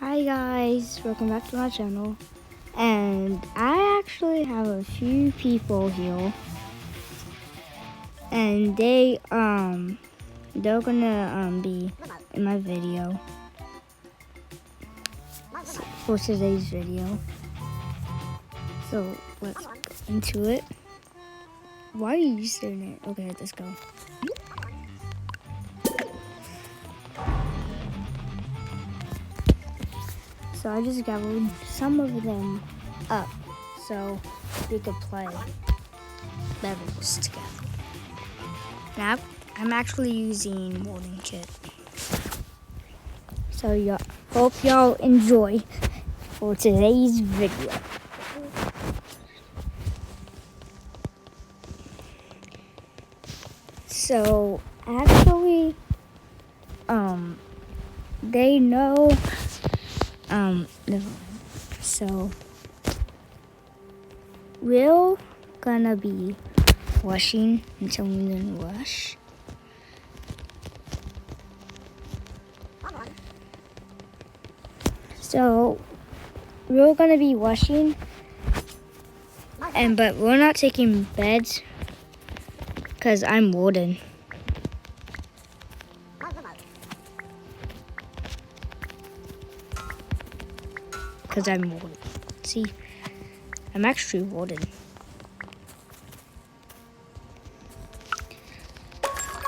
Hi guys, welcome back to my channel. And I actually have a few people here, and they're gonna be in my video for today's video. So let's get into it. Why are you staring at? Okay, let's go. So I just gathered some of them up so we could play levels together. Now I'm actually using Warden Kit. So hope y'all enjoy for today's video. So actually, they know, so we're gonna be washing until we can wash. So we're gonna be washing, but we're not taking beds because I'm Warden. Because I'm Warden. See, I'm actually Warden.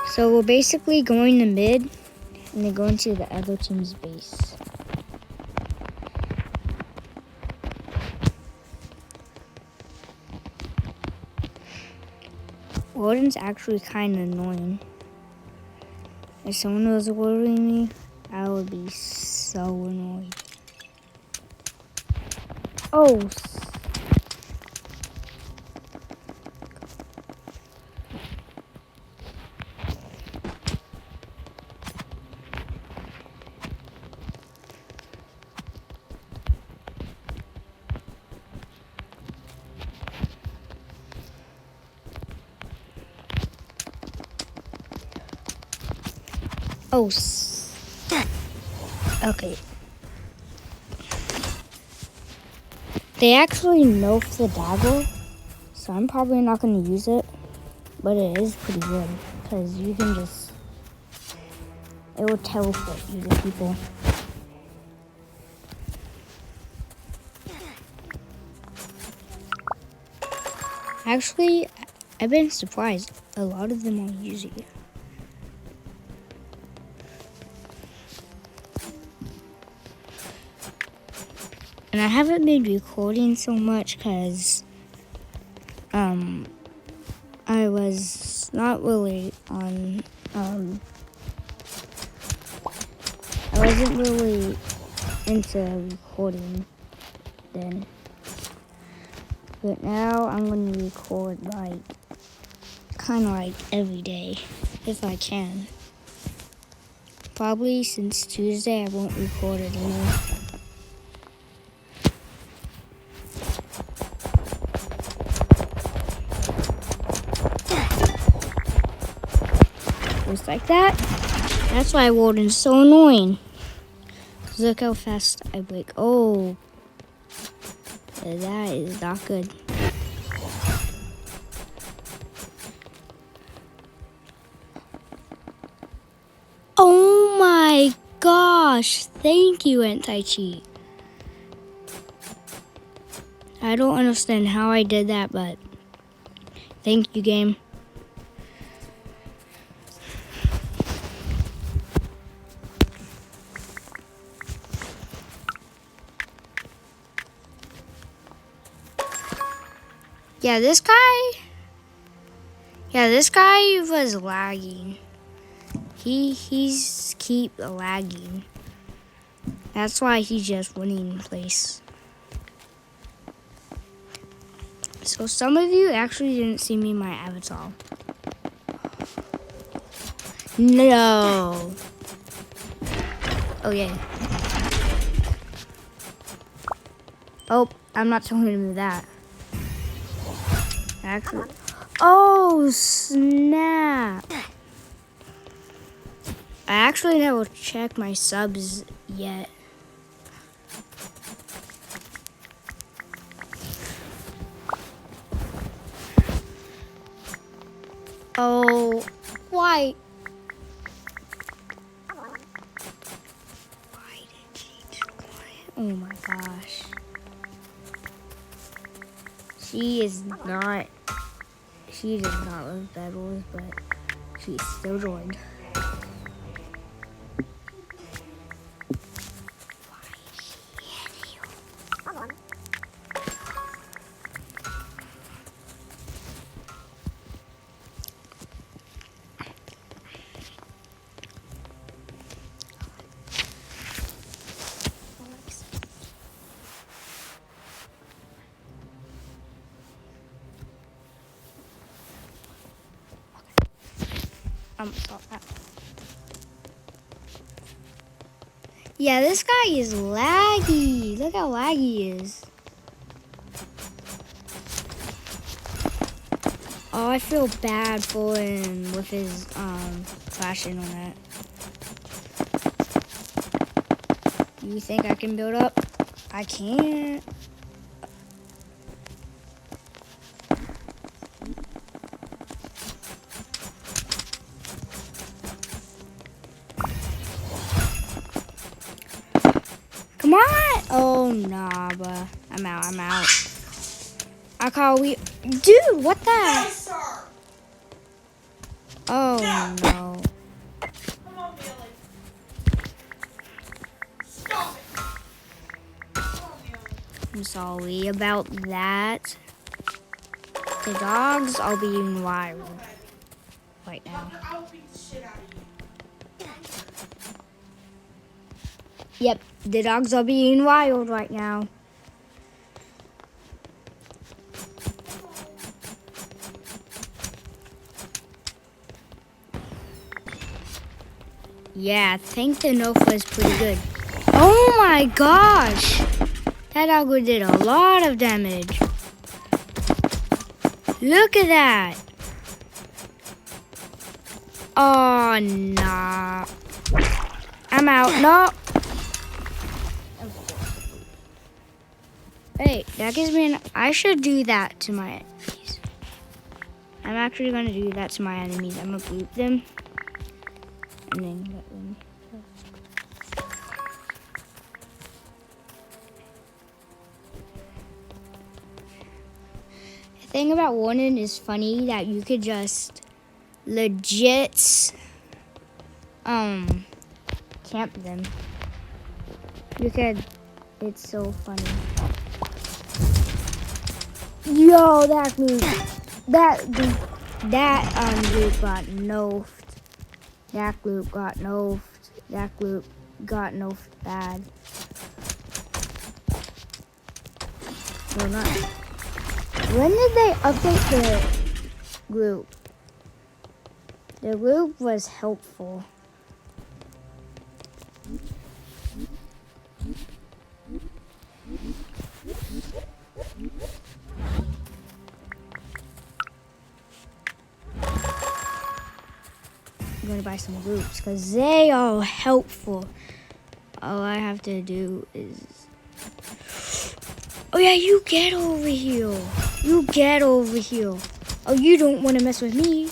So we're basically going to mid and then going to the other team's base. Warden's actually kind of annoying. If someone was ordering me, I would be so annoyed. Oh. Oh. Okay. They actually nerfed the dagger, so I'm probably not going to use it, but it is pretty good because you can just, it will teleport you to people. Actually, I've been surprised. A lot of them are using it. And I haven't been recording so much because I was not really on, I wasn't really into recording then. But now I'm going to record kind of like every day if I can. Probably since Tuesday I won't record anymore. Just like that. That's why Warden's so annoying. Look how fast I break. Oh, that is not good. Oh my gosh. Thank you, anti-cheat. I don't understand how I did that, but thank you, game. Yeah, this guy was lagging. He's keep lagging. That's why he's just winning in place. So some of you actually didn't see me in my avatar. No. Oh yeah. Oh, I'm not telling him that. Actually. Oh, snap. I actually never checked my subs yet. Oh, why? Why did she do quiet? Oh my gosh. She does not love Bad Wars, but she still joined. Stop that. Yeah, this guy is laggy. Look how laggy he is. Oh, I feel bad for him with his flashing on that. You think I can build up? I can't. Come on! Oh, nah, bruh. I'm out. I call we... Dude, what the... Yes, sir. Oh, No. no. Come on, Billy. Stop it. Come on, Billy. I'm sorry about that. The dogs are being wild right now. I will beat the shit out of you. Yep, the dogs are being wild right now. Yeah, I think the Nova is pretty good. Oh my gosh! That doggo did a lot of damage. Look at that! Oh, nah. I'm out. No! Hey, that gives me an... I should do that to my enemies. I'm actually going to do that to my enemies. I'm going to boot them. And then let them... The thing about Warden is funny that you could just legit camp them. You could... It's so funny. Yo, that group got nerfed. That group got nerfed. That group got nerfed bad. Well, not. When did they update the group? The group was helpful. I'm gonna buy some groups because they are helpful. All I have to do is... Oh yeah, you get over here. You get over here. Oh, you don't want to mess with me.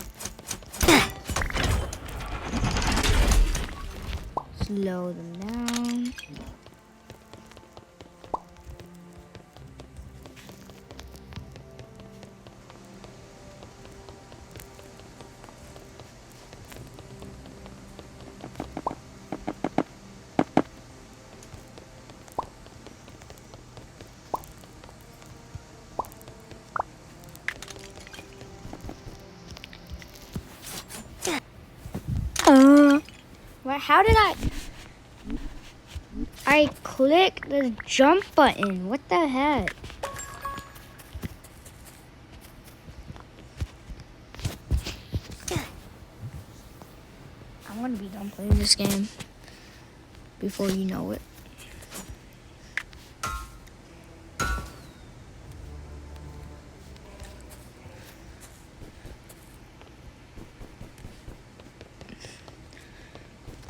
Slow them down. Well, how did I clicked the jump button. What the heck? I'm gonna be done playing this game before you know it.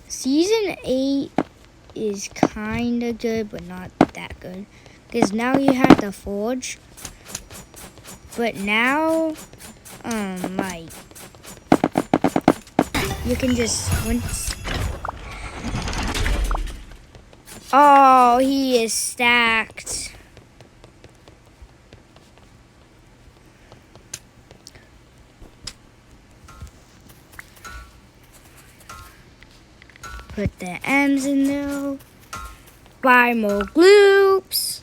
Season 8 is kind of good, but not that good. Because now you have the forge. But now, like, you can just once. Oh, he is stacked. Put the M's in there. Buy more gloops.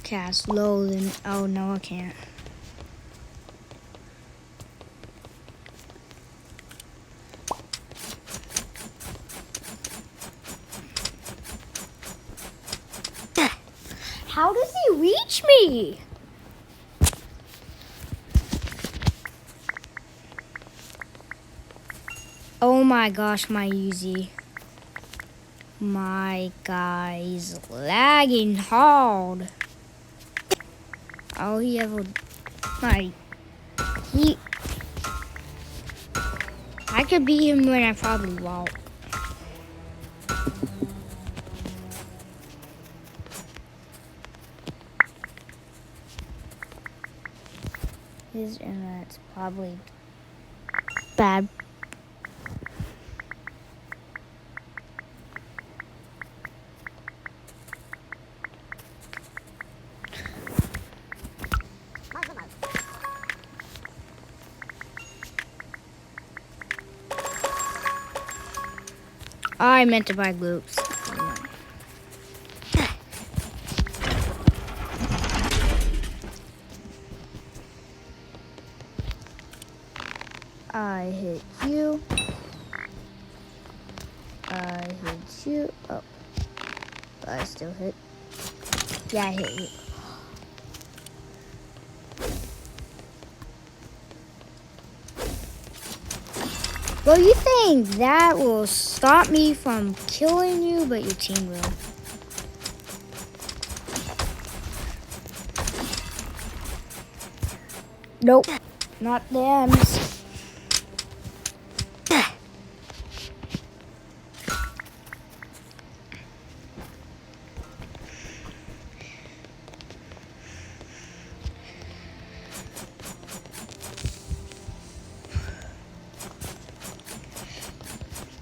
Cast load and oh no, I can't. How does he reach me? Oh my gosh, my Uzi. My guy's lagging hard. Oh, he have a I could beat him when I probably won't. His internet's probably bad. I meant to buy gloops. I hit you. I hit you. Oh. I still hit. Yeah, I hit you. Well, you think that will stop me from killing you, but your team will. Nope, not the M's.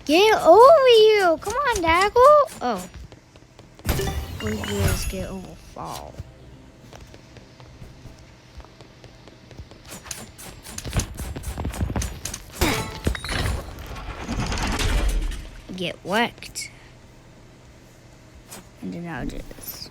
Get over you! Come on, Daggle! Oh. We just get over fall. Get whacked. And then I'll do this.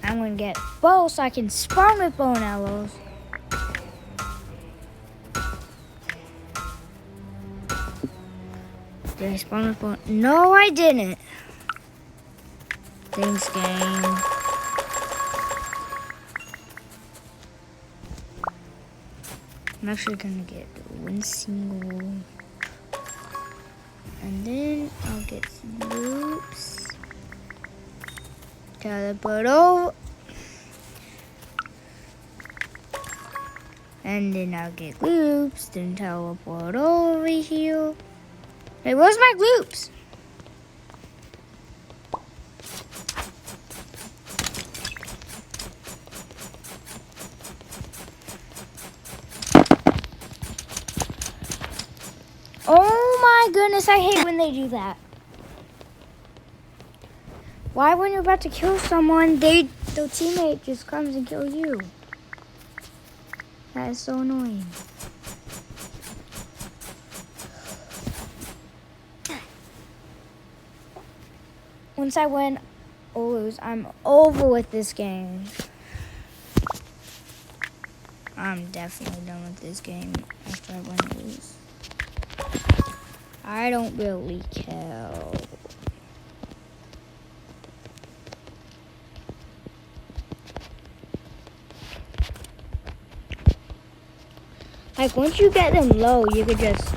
I'm gonna get bow so I can spawn with bow and arrows. Did I spawn with bow? No, I didn't. Thanks, game. I'm actually gonna get one single. And then I'll get some loops. Teleport over. And then I'll get gloops. Then teleport over here. Hey, where's my gloops? Oh my goodness, I hate when they do that. Why when you're about to kill someone, their teammate just comes and kills you? That is so annoying. Once I win or lose, I'm over with this game. I'm definitely done with this game after I win or lose. I don't really care. Like, once you get them low, you could just...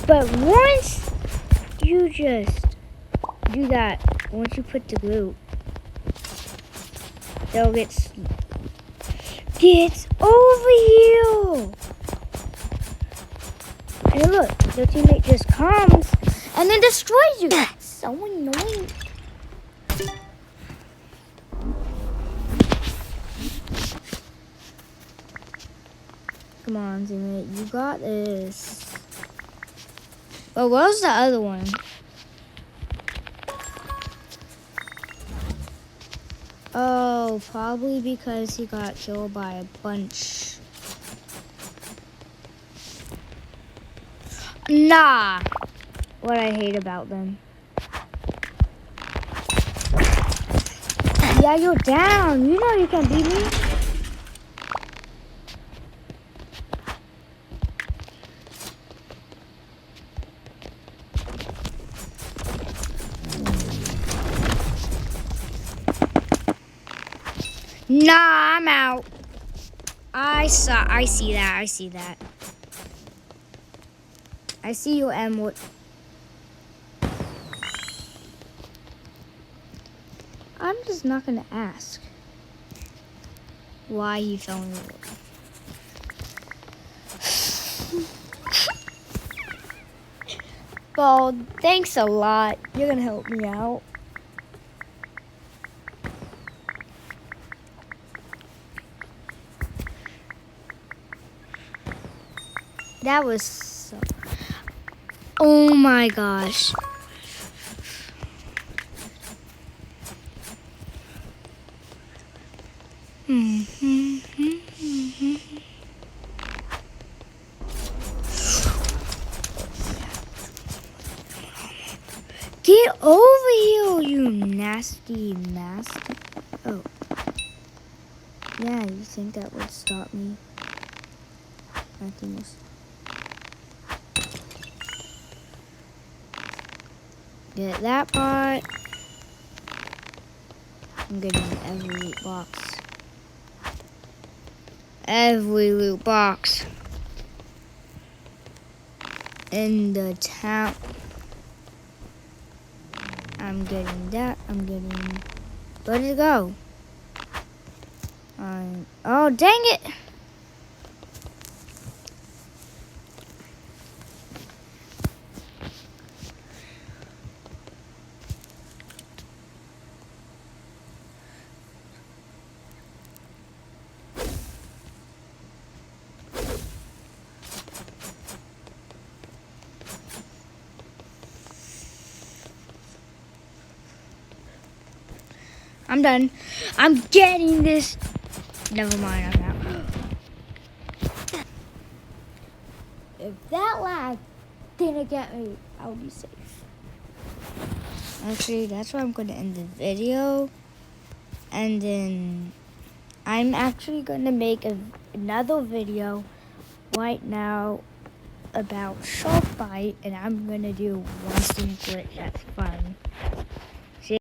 But once you just do that, once you put the glue, they'll get over here. And look, their teammate just comes and then destroys you. That's so annoying. Come on, teammate, you got this. But what was the other one? Oh, probably because he got killed by a bunch. Nah. What I hate about them. Yeah, you're down. You know you can't beat me. Nah, I'm out. I see that. I see that. I see you, Emwood. I'm just not gonna ask why he fell in the water. Well, thanks a lot. You're gonna help me out. That was so... Oh my gosh. Get over here, you nasty. Oh. Yeah, you think that would stop me? Nothing else. Get that part. I'm getting every loot box. Every loot box in the town. I'm getting that. I'm getting... Where'd it go? Oh, dang it! I'm done. I'm getting this. Never mind, I'm out. If that lag didn't get me, I'll be safe. Actually, that's where I'm going to end the video. And then I'm actually going to make another video right now about Shark Bite. And I'm going to do one thing glitch that's fun.